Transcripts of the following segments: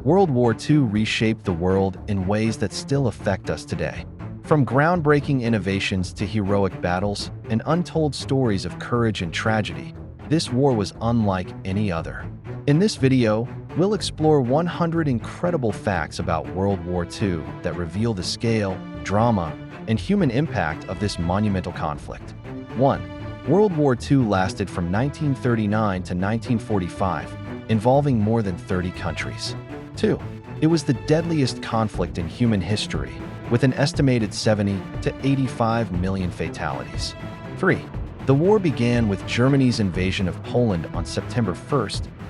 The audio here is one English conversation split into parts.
World War II reshaped the world in ways that still affect us today. From groundbreaking innovations to heroic battles and untold stories of courage and tragedy, this war was unlike any other. In this video, we'll explore 100 incredible facts about World War II that reveal the scale, drama, and human impact of this monumental conflict. 1. World War II lasted from 1939 to 1945, involving more than 30 countries. 2. It was the deadliest conflict in human history, with an estimated 70 to 85 million fatalities. 3. The war began with Germany's invasion of Poland on September 1,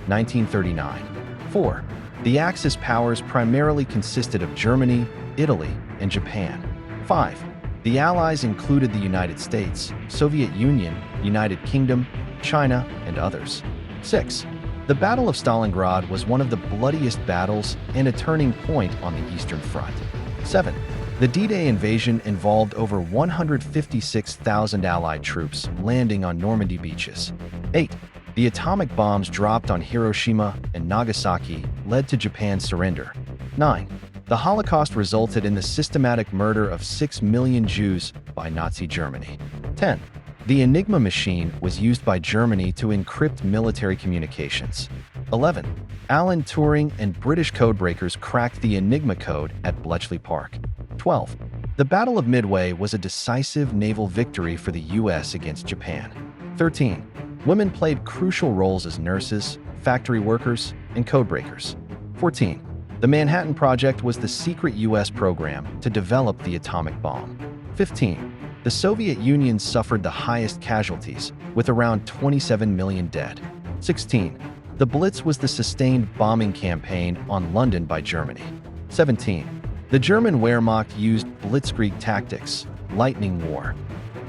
1939. 4. The Axis powers primarily consisted of Germany, Italy, and Japan. 5. The Allies included the United States, Soviet Union, United Kingdom, China, and others. 6. The Battle of Stalingrad was one of the bloodiest battles and a turning point on the Eastern Front. 7. The D-Day invasion involved over 156,000 Allied troops landing on Normandy beaches. 8. The atomic bombs dropped on Hiroshima and Nagasaki led to Japan's surrender. 9. The Holocaust resulted in the systematic murder of 6 million Jews by Nazi Germany. 10. The Enigma machine was used by Germany to encrypt military communications. 11. Alan Turing and British codebreakers cracked the Enigma code at Bletchley Park. 12. The Battle of Midway was a decisive naval victory for the U.S. against Japan. 13. Women played crucial roles as nurses, factory workers, and codebreakers. 14. The Manhattan Project was the secret U.S. program to develop the atomic bomb. 15. The Soviet Union suffered the highest casualties, with around 27 million dead. 16. The Blitz was the sustained bombing campaign on London by Germany. 17. The German Wehrmacht used blitzkrieg tactics, lightning war,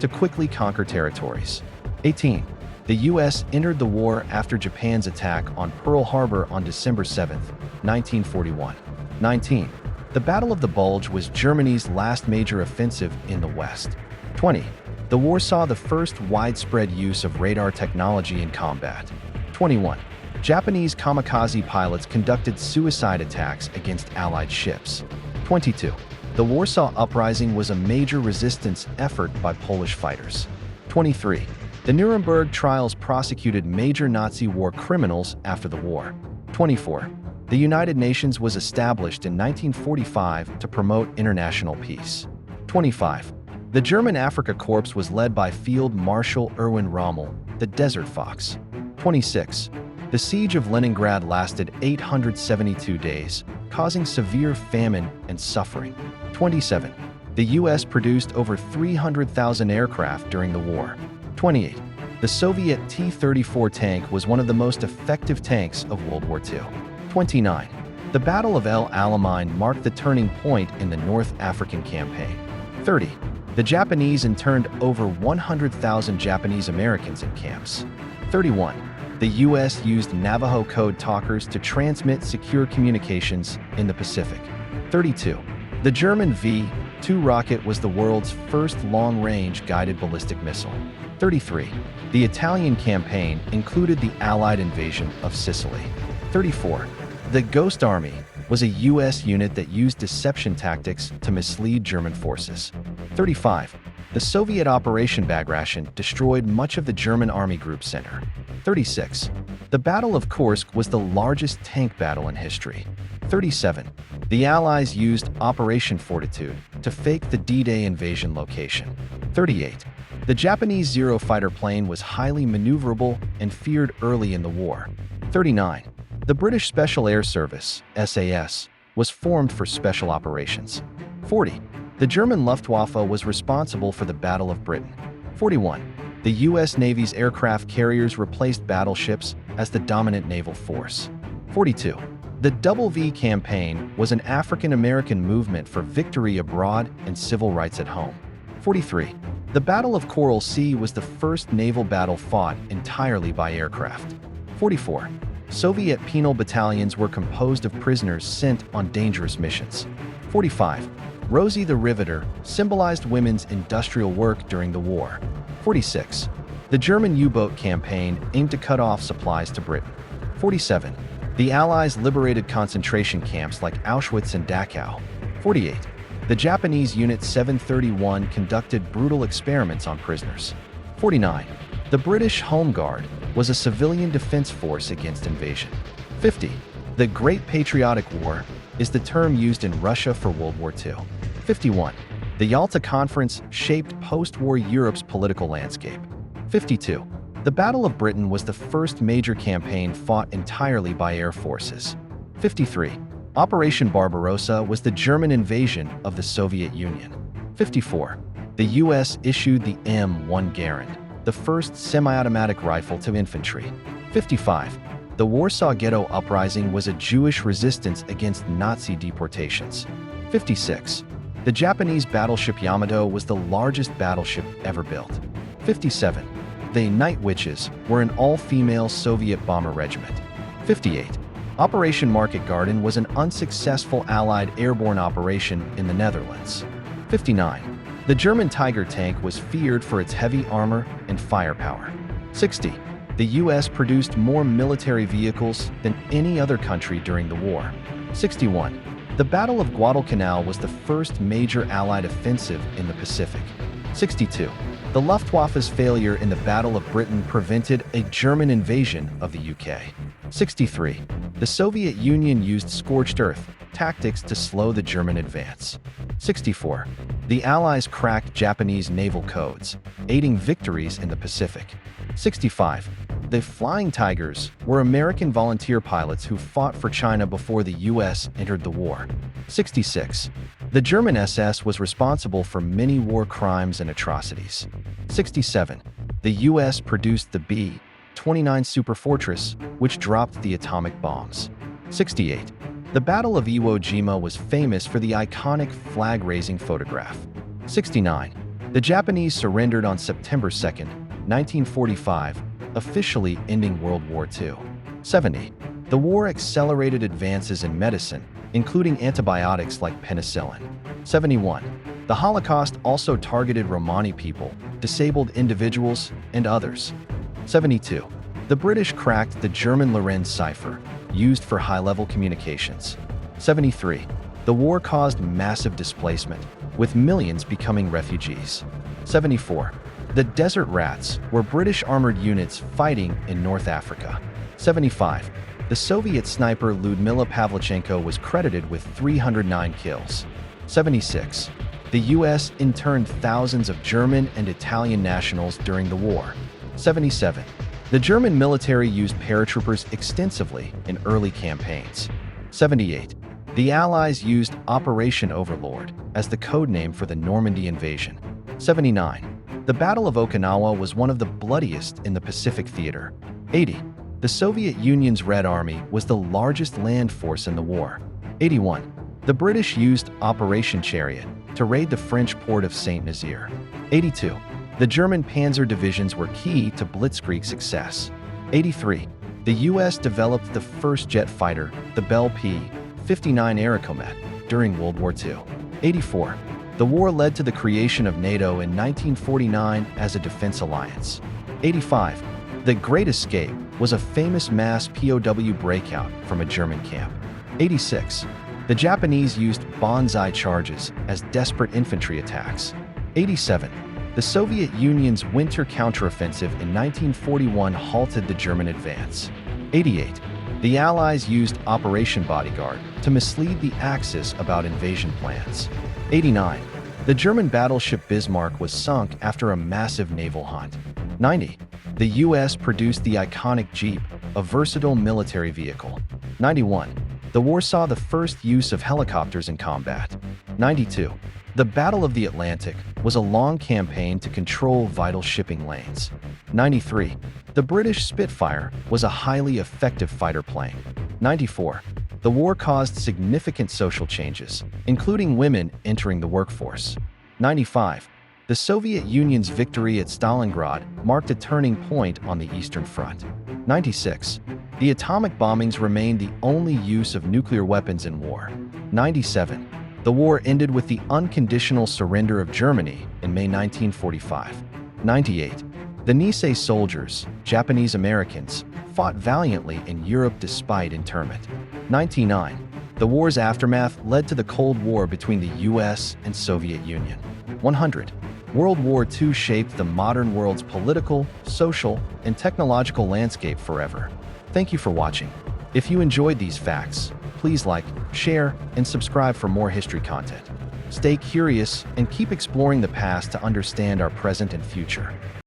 to quickly conquer territories. 18. The U.S. entered the war after Japan's attack on Pearl Harbor on December 7, 1941. 19. The Battle of the Bulge was Germany's last major offensive in the West. 20. The war saw the first widespread use of radar technology in combat. 21. Japanese kamikaze pilots conducted suicide attacks against Allied ships. 22. The Warsaw Uprising was a major resistance effort by Polish fighters. 23. The Nuremberg trials prosecuted major Nazi war criminals after the war. 24. The United Nations was established in 1945 to promote international peace. 25. The German Afrika Korps was led by Field Marshal Erwin Rommel, the Desert Fox. 26. The siege of Leningrad lasted 872 days, causing severe famine and suffering. 27. The U.S. produced over 300,000 aircraft during the war. 28. The Soviet T-34 tank was one of the most effective tanks of World War II. 29. The Battle of El Alamein marked the turning point in the North African Campaign. 30. The Japanese interned over 100,000 Japanese Americans in camps. 31. The U.S. used Navajo code talkers to transmit secure communications in the Pacific. 32. The German V-2 rocket was the world's first long-range guided ballistic missile. 33. The Italian campaign included the Allied invasion of Sicily. 34. The Ghost Army was a U.S. unit that used deception tactics to mislead German forces. 35. The Soviet Operation Bagration destroyed much of the German Army Group Center. 36. The Battle of Kursk was the largest tank battle in history. 37. The Allies used Operation Fortitude to fake the D-Day invasion location. 38. The Japanese Zero fighter plane was highly maneuverable and feared early in the war. 39. The British Special Air Service, SAS, was formed for special operations. 40. The German Luftwaffe was responsible for the Battle of Britain. 41. The U.S. Navy's aircraft carriers replaced battleships as the dominant naval force. 42. The Double V campaign was an African-American movement for victory abroad and civil rights at home. 43. The Battle of Coral Sea was the first naval battle fought entirely by aircraft. 44. Soviet penal battalions were composed of prisoners sent on dangerous missions. 45. Rosie the Riveter symbolized women's industrial work during the war. 46. The German U-boat campaign aimed to cut off supplies to Britain. 47. The Allies liberated concentration camps like Auschwitz and Dachau. 48. The Japanese Unit 731 conducted brutal experiments on prisoners. 49. The British Home Guard was a civilian defense force against invasion. 50. The Great Patriotic War is the term used in Russia for World War II. 51. The Yalta Conference shaped post-war Europe's political landscape. 52. The Battle of Britain was the first major campaign fought entirely by air forces. 53. Operation Barbarossa was the German invasion of the Soviet Union. 54. The U.S. issued the M1 Garand, the first semi-automatic rifle to infantry. 55. The Warsaw Ghetto Uprising was a Jewish resistance against Nazi deportations. 56. The Japanese battleship Yamato was the largest battleship ever built. 57. The Night Witches were an all-female Soviet bomber regiment. 58. Operation Market Garden was an unsuccessful Allied airborne operation in the Netherlands. 59. The German Tiger tank was feared for its heavy armor and firepower. 60. The U.S. produced more military vehicles than any other country during the war. 61. The Battle of Guadalcanal was the first major Allied offensive in the Pacific. 62. The Luftwaffe's failure in the Battle of Britain prevented a German invasion of the UK. 63. The Soviet Union used scorched earth tactics to slow the German advance. 64. The Allies cracked Japanese naval codes, aiding victories in the Pacific. 65. The Flying Tigers were American volunteer pilots who fought for China before the U.S. entered the war. 66. The German SS was responsible for many war crimes and atrocities. 67. The U.S. produced the B-29 Superfortress, which dropped the atomic bombs. 68. The Battle of Iwo Jima was famous for the iconic flag-raising photograph. 69. The Japanese surrendered on September 2, 1945, officially ending World War II. 70. The war accelerated advances in medicine, including antibiotics like penicillin. 71. The Holocaust also targeted Romani people, disabled individuals, and others. 72. The British cracked the German Lorenz cipher, used for high-level communications. 73. The war caused massive displacement, with millions becoming refugees. 74. The Desert Rats were British armored units fighting in North Africa. 75. The Soviet sniper Lyudmila Pavlichenko was credited with 309 kills. 76. The U.S. interned thousands of German and Italian nationals during the war. 77. The German military used paratroopers extensively in early campaigns. 78. The Allies used Operation Overlord as the codename for the Normandy invasion. 79. The Battle of Okinawa was one of the bloodiest in the Pacific theater. 80. The Soviet Union's Red Army was the largest land force in the war. 81. The British used Operation Chariot to raid the French port of Saint-Nazaire. 82. The German panzer divisions were key to Blitzkrieg success. 83. The U.S. developed the first jet fighter, the Bell P-59 Aerocomet, during World War II. 84. The war led to the creation of NATO in 1949 as a defense alliance. 85. The Great Escape was a famous mass POW breakout from a German camp. 86. The Japanese used banzai charges as desperate infantry attacks. 87. The Soviet Union's winter counteroffensive in 1941 halted the German advance. 88. The Allies used Operation Bodyguard to mislead the Axis about invasion plans. 89. The German battleship Bismarck was sunk after a massive naval hunt. 90. The U.S. produced the iconic Jeep, a versatile military vehicle. 91. The war saw the first use of helicopters in combat. 92. The Battle of the Atlantic was a long campaign to control vital shipping lanes. 93. The British Spitfire was a highly effective fighter plane. 94. The war caused significant social changes, including women entering the workforce. 95. The Soviet Union's victory at Stalingrad marked a turning point on the Eastern Front. 96. The atomic bombings remained the only use of nuclear weapons in war. 97. The war ended with the unconditional surrender of Germany in May 1945. 98. The Nisei soldiers, Japanese Americans, fought valiantly in Europe despite internment. 99. The war's aftermath led to the Cold War between the US and Soviet Union. 100. World War II shaped the modern world's political, social, and technological landscape forever. Thank you for watching. If you enjoyed these facts, please like, share, and subscribe for more history content. Stay curious and keep exploring the past to understand our present and future.